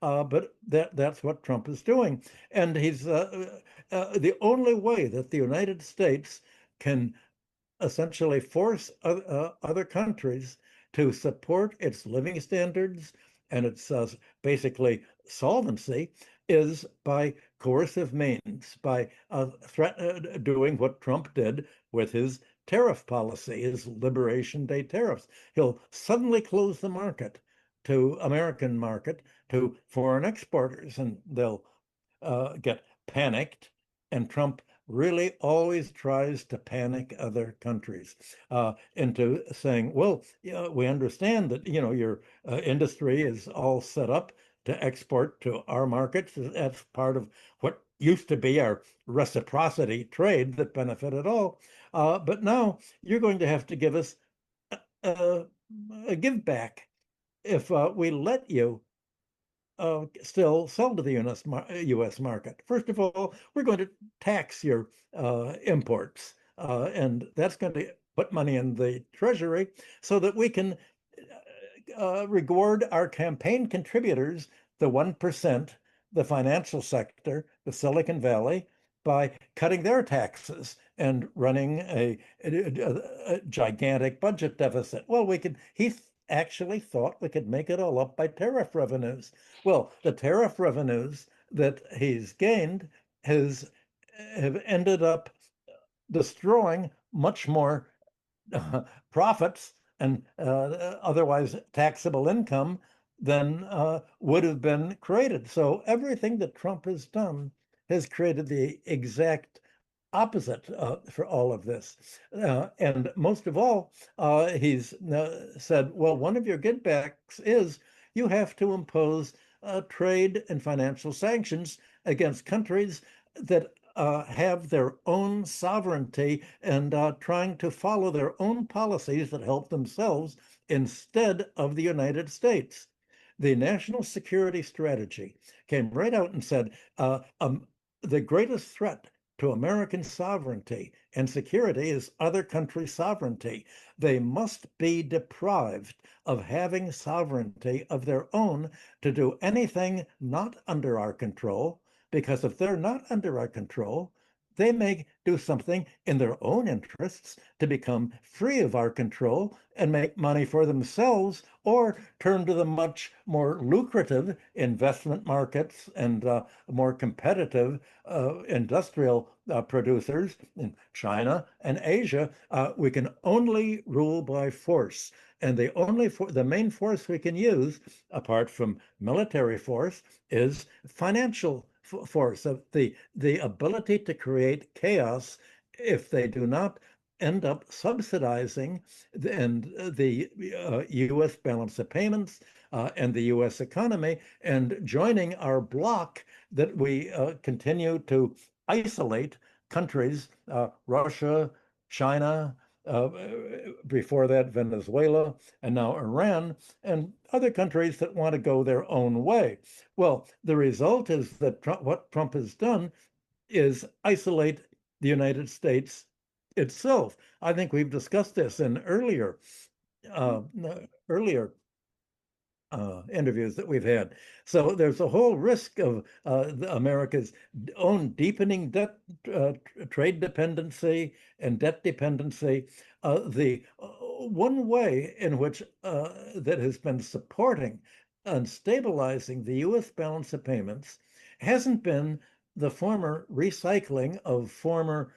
But that's what Trump is doing. And he's the only way that the United States can essentially force other countries to support its living standards and its basically solvency is by coercive means, by doing what Trump did with his tariff policy, his Liberation Day tariffs. He'll suddenly close the market to American market to foreign exporters, and they'll get panicked. And Trump really always tries to panic other countries into saying, well, yeah, we understand that, your industry is all set up to export to our markets. That's part of what used to be our reciprocity trade that benefited all. But now you're going to have to give us a, a give back if we let you still sell to the US market. First of all, we're going to tax your imports, and that's going to put money in the treasury so that we can reward our campaign contributors, the 1%, the financial sector, the Silicon Valley, by cutting their taxes and running a gigantic budget deficit. Well, he actually thought we could make it all up by tariff revenues. Well, the tariff revenues that he's gained has have ended up destroying much more profits and otherwise taxable income than would have been created. So everything that Trump has done has created the exact opposite for all of this. And most of all, he's said, well, one of your get backs is you have to impose trade and financial sanctions against countries that have their own sovereignty and trying to follow their own policies that help themselves instead of the United States. The national security strategy came right out and said the greatest threat to American sovereignty and security is other countries' sovereignty. They must be deprived of having sovereignty of their own to do anything not under our control, because if they're not under our control, they may do something in their own interests to become free of our control and make money for themselves, or turn to the much more lucrative investment markets and more competitive industrial producers in China and Asia. We can only rule by force. And the main force we can use, apart from military force, is financial force of the ability to create chaos if they do not end up subsidizing the U.S. balance of payments and the U.S. economy and joining our bloc that we continue to isolate countries, Russia, China, before that Venezuela, and now Iran, and other countries that want to go their own way. Well, the result is that what Trump has done is isolate the United States itself. I think we've discussed this in uh, earlier interviews that we've had. So there's a whole risk of America's own deepening debt, trade dependency, and debt dependency. The one way in which that has been supporting and stabilizing the U.S. balance of payments hasn't been the former recycling of former